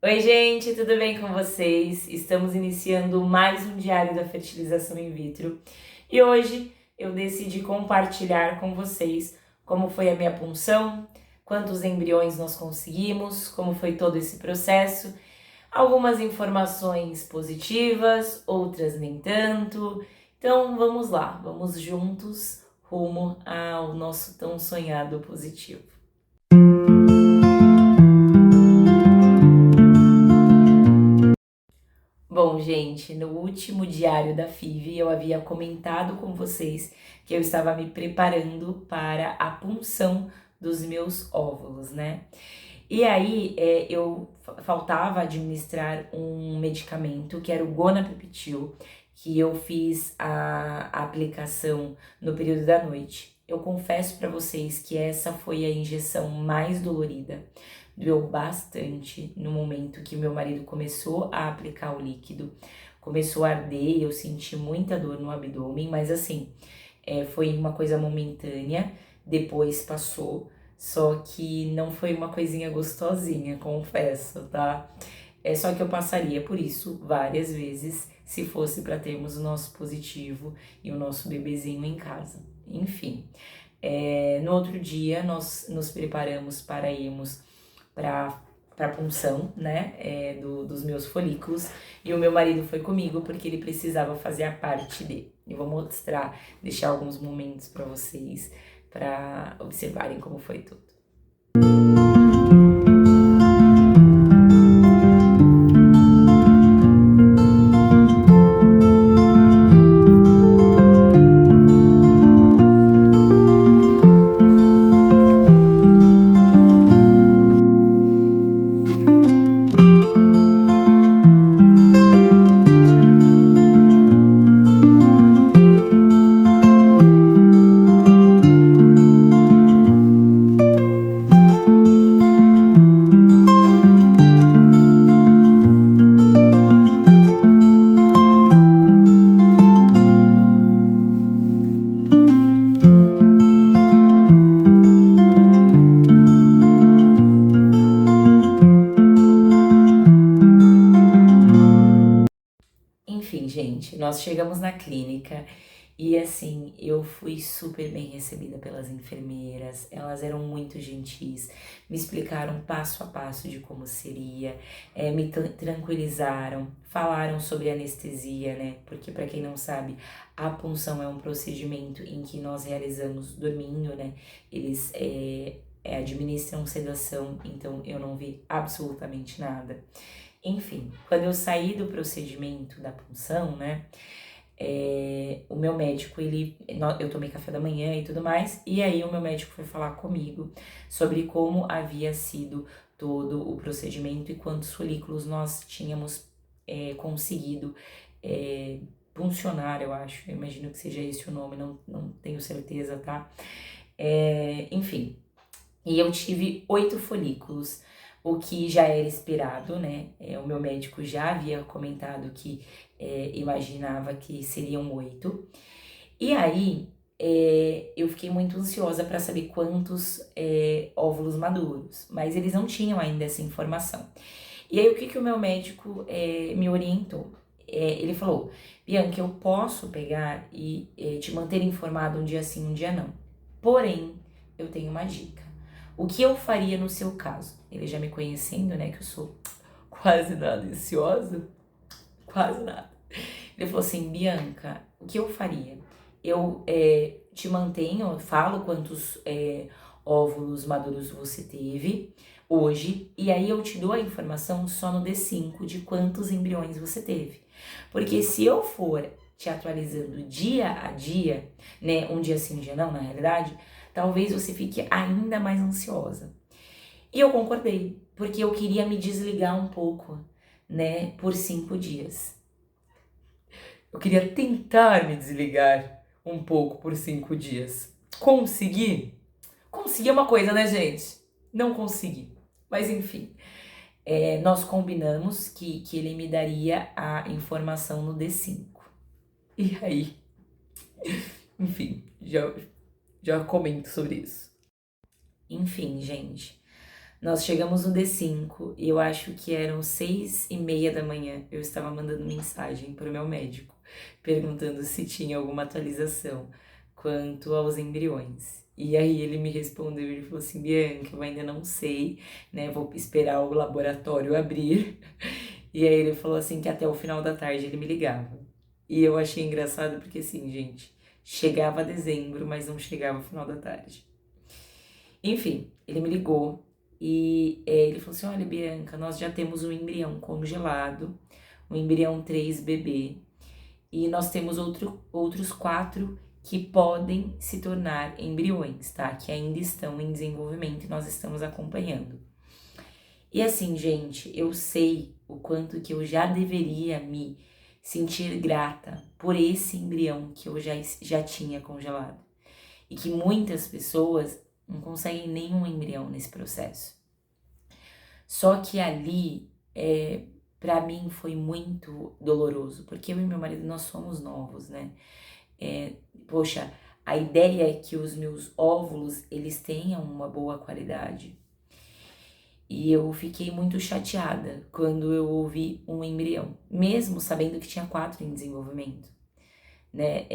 Oi, gente, tudo bem com vocês? Estamos iniciando mais um diário da fertilização in vitro e hoje eu decidi compartilhar com vocês como foi a minha punção, quantos embriões nós conseguimos, como foi todo esse processo, algumas informações positivas, outras nem tanto. Então vamos lá, vamos juntos rumo ao nosso tão sonhado positivo. Bom, gente, no último diário da FIV eu havia comentado com vocês que eu estava me preparando para a punção dos meus óvulos, né? E aí faltava administrar um medicamento que era o Gonapeptil, que eu fiz a aplicação no período da noite. Eu confesso para vocês que essa foi a injeção mais dolorida. Doeu bastante no momento que meu marido começou a aplicar o líquido. Começou a arder, eu senti muita dor no abdômen, mas assim, foi uma coisa momentânea, depois passou. Só que não foi uma coisinha gostosinha, confesso, tá? É só que eu passaria por isso várias vezes se fosse para termos o nosso positivo e o nosso bebezinho em casa. Enfim, no outro dia nós nos preparamos para irmos para a punção, né, dos meus folículos, e o meu marido foi comigo porque ele precisava fazer a parte dele. Eu vou mostrar, deixar alguns momentos para vocês, para observarem como foi tudo. Enfim, gente, nós chegamos na clínica e assim, eu fui super bem recebida pelas enfermeiras, elas eram muito gentis, me explicaram passo a passo de como seria, me tranquilizaram, falaram sobre anestesia, né? Porque para quem não sabe, a punção é um procedimento em que nós realizamos dormindo, né? Eles administram sedação, então eu não vi absolutamente nada. Enfim, quando eu saí do procedimento da punção, né, o meu médico, eu tomei café da manhã e tudo mais, e aí o meu médico foi falar comigo sobre como havia sido todo o procedimento e quantos folículos nós tínhamos conseguido puncionar, eu acho, eu imagino que seja esse o nome, não tenho certeza, tá? Enfim, e eu tive 8 folículos, o que já era esperado, né? O meu médico já havia comentado que imaginava que seriam 8. E aí, eu fiquei muito ansiosa para saber quantos óvulos maduros, mas eles não tinham ainda essa informação. E aí, o que o meu médico me orientou? Ele falou, Bianca, eu posso pegar e te manter informado um dia sim, um dia não. Porém, eu tenho uma dica. O que eu faria no seu caso? Ele já me conhecendo, né, que eu sou quase nada ansiosa, quase nada. Ele falou assim, Bianca, o que eu faria? Eu te mantenho, falo quantos óvulos maduros você teve hoje, e aí eu te dou a informação só no D5 de quantos embriões você teve. Porque se eu for te atualizando dia a dia, né, um dia sim, um dia não, na realidade, talvez você fique ainda mais ansiosa. E eu concordei, porque eu queria me desligar um pouco, né, por 5 dias. Eu queria tentar me desligar um pouco por 5 dias. Consegui? Consegui uma coisa, né, gente? Não consegui. Mas enfim, nós combinamos que ele me daria a informação no D5. E aí, enfim, já comento sobre isso. Enfim, gente, Nós chegamos no D5 e eu acho que eram 6:30 da manhã. Eu estava mandando mensagem para o meu médico, perguntando se tinha alguma atualização quanto aos embriões. E aí ele me respondeu, ele falou assim, Bianca, eu ainda não sei, né? Vou esperar o laboratório abrir. E aí ele falou assim que até o final da tarde ele me ligava. E eu achei engraçado porque assim, gente, chegava dezembro, mas não chegava o final da tarde. Enfim, ele me ligou e ele falou assim, olha Bianca, nós já temos um embrião congelado, um embrião 3BB, e nós temos outros 4 que podem se tornar embriões, tá? Que ainda estão em desenvolvimento e nós estamos acompanhando. E assim, gente, eu sei o quanto que eu já deveria me sentir grata por esse embrião que eu já tinha congelado. E que muitas pessoas não conseguem nenhum embrião nesse processo. Só que ali, pra mim, foi muito doloroso, porque eu e meu marido, nós somos novos, né? Poxa, a ideia é que os meus óvulos, eles tenham uma boa qualidade. E eu fiquei muito chateada quando eu ouvi um embrião, mesmo sabendo que tinha 4 em desenvolvimento, né?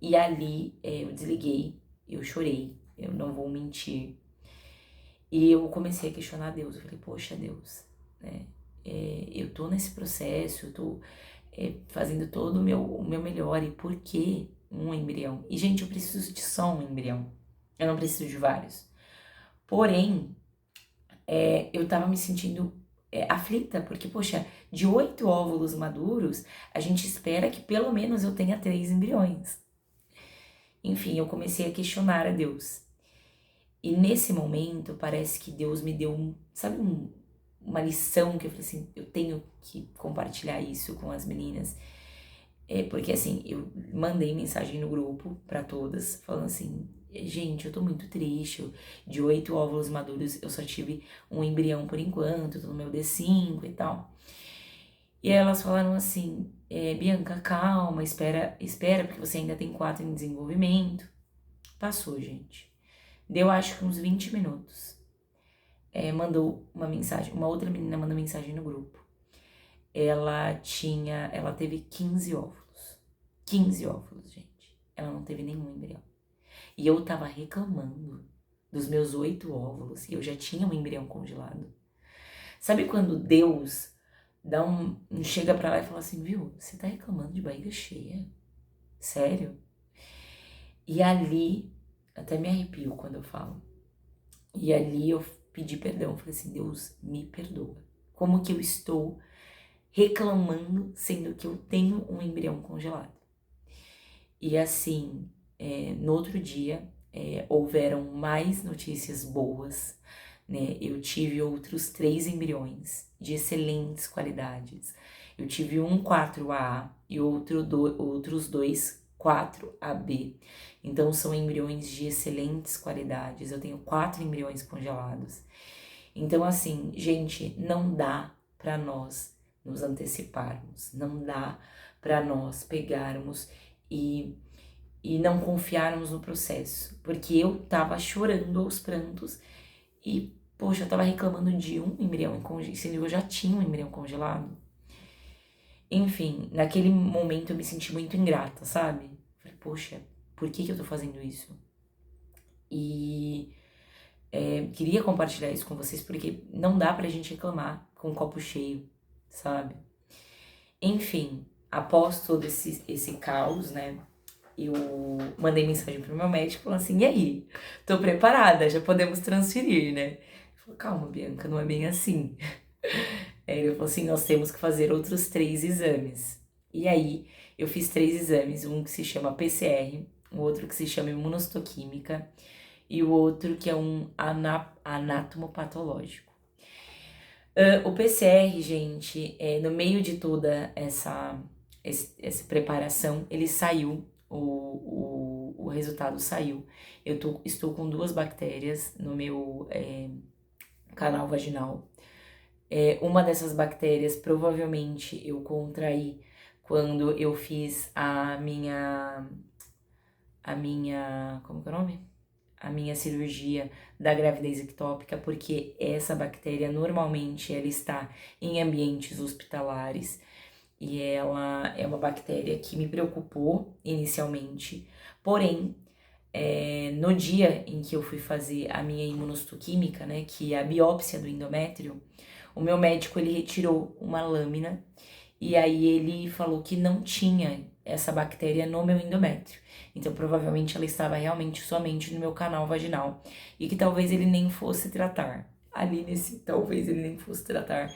E ali eu desliguei, eu chorei, eu não vou mentir. E eu comecei a questionar Deus, eu falei, poxa Deus, né? Eu tô nesse processo, eu tô fazendo todo o meu melhor, e por que um embrião? E gente, eu preciso de só um embrião, eu não preciso de vários. Porém, eu tava me sentindo aflita, porque, poxa, de 8 óvulos maduros, a gente espera que pelo menos eu tenha 3 embriões. Enfim, eu comecei a questionar a Deus. E nesse momento, parece que Deus me deu, sabe, uma lição que eu falei assim, eu tenho que compartilhar isso com as meninas. Porque assim, eu mandei mensagem no grupo pra todas, falando assim, gente, eu tô muito triste, de 8 óvulos maduros eu só tive um embrião por enquanto, tô no meu D5 e tal. E aí elas falaram assim, Bianca, calma, espera, porque você ainda tem 4 em desenvolvimento. Passou, gente. Deu acho que uns 20 minutos. Mandou uma mensagem, uma outra menina mandou mensagem no grupo. Ela teve 15 óvulos. 15 óvulos, gente. Ela não teve nenhum embrião. E eu tava reclamando dos meus 8 óvulos e eu já tinha um embrião congelado. Sabe quando Deus chega pra lá e fala assim, viu, você tá reclamando de barriga cheia? Sério? E ali, até me arrepio quando eu falo. E ali eu pedi perdão, falei assim, Deus, me perdoa. Como que eu estou reclamando, sendo que eu tenho um embrião congelado? E assim, no outro dia, houveram mais notícias boas, né? Eu tive outros 3 embriões de excelentes qualidades. Eu tive um 4A e outros 2 4AB. Então são embriões de excelentes qualidades. Eu tenho 4 embriões congelados. Então assim, gente, não dá para nós nos anteciparmos, não dá para nós pegarmos e não confiarmos no processo, porque eu tava chorando aos prantos e, poxa, eu tava reclamando de um embrião congelado, sendo que eu já tinha um embrião congelado. Enfim, naquele momento eu me senti muito ingrata, sabe? Falei, poxa, por que eu tô fazendo isso? E queria compartilhar isso com vocês, porque não dá pra gente reclamar com o copo cheio, sabe? Enfim, após todo esse caos, né? Eu mandei mensagem pro meu médico falando assim, e aí? Tô preparada, já podemos transferir, né? Ele falou, calma, Bianca, não é bem assim. Aí ele falou assim, nós temos que fazer outros 3 exames. E aí, eu fiz 3 exames, um que se chama PCR, um outro que se chama imunohistoquímica e o outro que é um anatomopatológico. O PCR, gente, no meio de toda essa preparação, ele saiu, o resultado saiu. Estou com 2 bactérias no meu canal vaginal. Uma dessas bactérias provavelmente eu contraí quando eu fiz a minha, como que é o nome? a minha cirurgia da gravidez ectópica, porque essa bactéria normalmente ela está em ambientes hospitalares e ela é uma bactéria que me preocupou inicialmente, porém, no dia em que eu fui fazer a minha imunohistoquímica, né, que é a biópsia do endométrio, o meu médico ele retirou uma lâmina e aí ele falou que não tinha essa bactéria no meu endométrio. Então provavelmente ela estava realmente somente no meu canal vaginal e que talvez ele nem fosse tratar. Ali nesse talvez ele nem fosse tratar,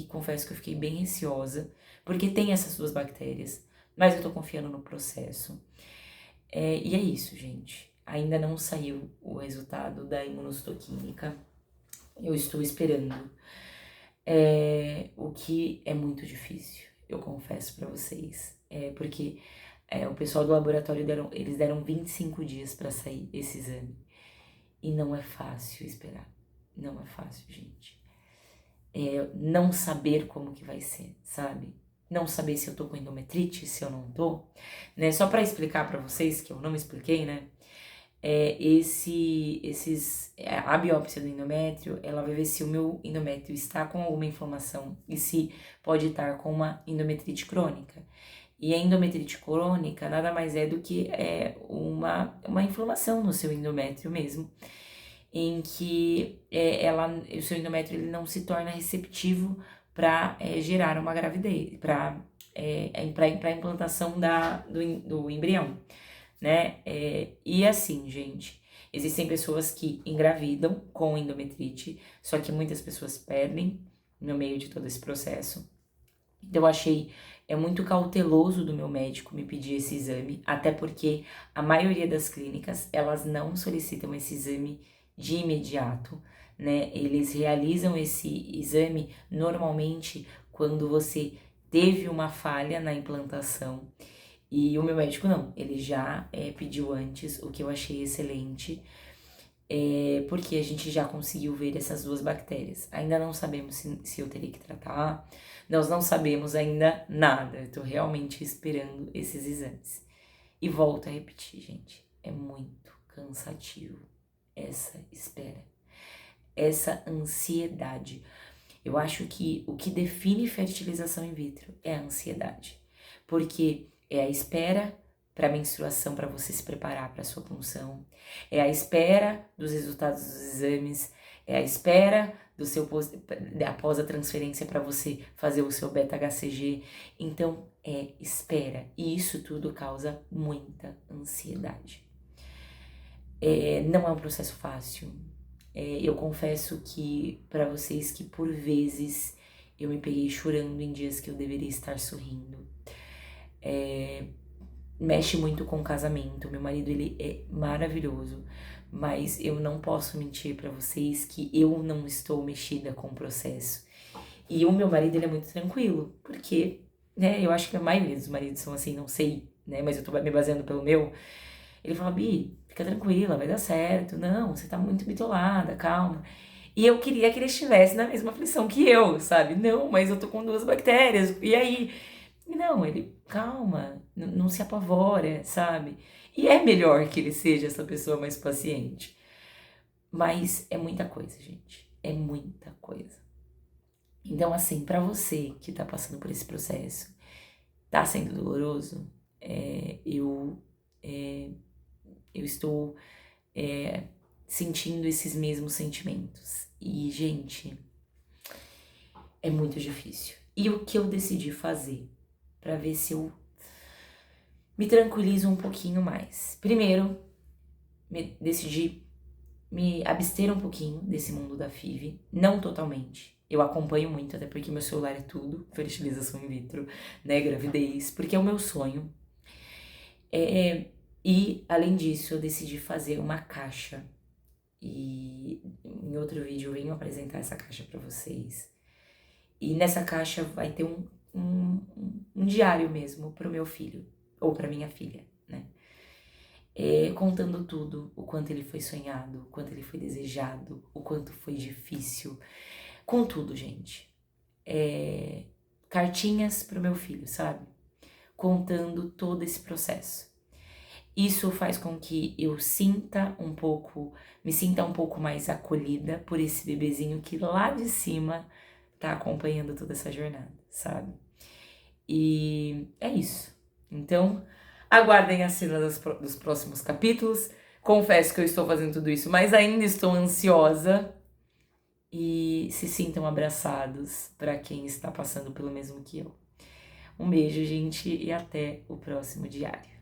confesso que eu fiquei bem receosa, porque tem essas duas bactérias, mas eu tô confiando no processo. E é isso, gente. Ainda não saiu o resultado da imunohistoquímica. Eu estou esperando. O que é muito difícil, eu confesso pra vocês. Porque o pessoal do laboratório eles deram 25 dias pra sair esse exame. E não é fácil esperar. Não é fácil, gente. Não saber como que vai ser, sabe? Não saber se eu tô com endometrite, se eu não tô, né? Só pra explicar pra vocês, que eu não expliquei, né? A biópsia do endométrio, ela vai ver se o meu endométrio está com alguma inflamação e se pode estar com uma endometrite crônica. E a endometrite crônica nada mais é do que uma inflamação no seu endométrio mesmo, em que o seu endométrio ele não se torna receptivo para gerar uma gravidez, para a implantação do embrião, né? E assim, gente, existem pessoas que engravidam com endometrite, só que muitas pessoas perdem no meio de todo esse processo. Então eu achei muito cauteloso do meu médico me pedir esse exame, até porque a maioria das clínicas, elas não solicitam esse exame de imediato, né? Eles realizam esse exame normalmente quando você teve uma falha na implantação. E o meu médico não, ele já pediu antes, o que eu achei excelente, porque a gente já conseguiu ver essas duas bactérias. Ainda não sabemos se eu teria que tratar, nós não sabemos ainda nada, eu tô realmente esperando esses exames. E volto a repetir, gente, é muito cansativo essa espera, essa ansiedade. Eu acho que o que define fertilização in vitro é a ansiedade, porque é a espera para a menstruação, para você se preparar para a sua punção, é a espera dos resultados dos exames, é a espera após a transferência para você fazer o seu beta-HCG. Então, espera. E isso tudo causa muita ansiedade. Não é um processo fácil. Eu confesso que para vocês que por vezes eu me peguei chorando em dias que eu deveria estar sorrindo. Mexe muito com o casamento. Meu marido, ele é maravilhoso, mas eu não posso mentir para vocês que eu não estou mexida com o processo. E o meu marido, ele é muito tranquilo, porque, né, eu acho que a maioria dos maridos são assim, não sei, né, mas eu tô me baseando pelo meu. Ele fala: Bi, fica tranquila, vai dar certo. Não, você tá muito bitolada, calma. E eu queria que ele estivesse na mesma aflição que eu, sabe? Não, mas eu tô com duas bactérias, e aí? Não, ele, calma, não se apavora, sabe? E é melhor que ele seja essa pessoa mais paciente. Mas é muita coisa, gente. É muita coisa. Então, assim, pra você que tá passando por esse processo, tá sendo doloroso, eu estou sentindo esses mesmos sentimentos. E, gente, é muito difícil. E o que eu decidi fazer para ver se eu me tranquilizo um pouquinho mais? Primeiro, decidi me abster um pouquinho desse mundo da FIV, não totalmente. Eu acompanho muito, até porque meu celular é tudo, fertilização in vitro, né, gravidez, porque é o meu sonho. E, além disso, eu decidi fazer uma caixa. E em outro vídeo eu venho apresentar essa caixa para vocês. E nessa caixa vai ter um diário mesmo pro meu filho, ou pra minha filha, né? Contando tudo, o quanto ele foi sonhado, o quanto ele foi desejado, o quanto foi difícil. Com tudo, gente. Cartinhas pro meu filho, sabe? Contando todo esse processo. Isso faz com que eu me sinta um pouco mais acolhida por esse bebezinho que lá de cima tá acompanhando toda essa jornada, sabe? E é isso. Então, aguardem as cenas dos próximos capítulos. Confesso que eu estou fazendo tudo isso, mas ainda estou ansiosa. E se sintam abraçados para quem está passando pelo mesmo que eu. Um beijo, gente, e até o próximo diário.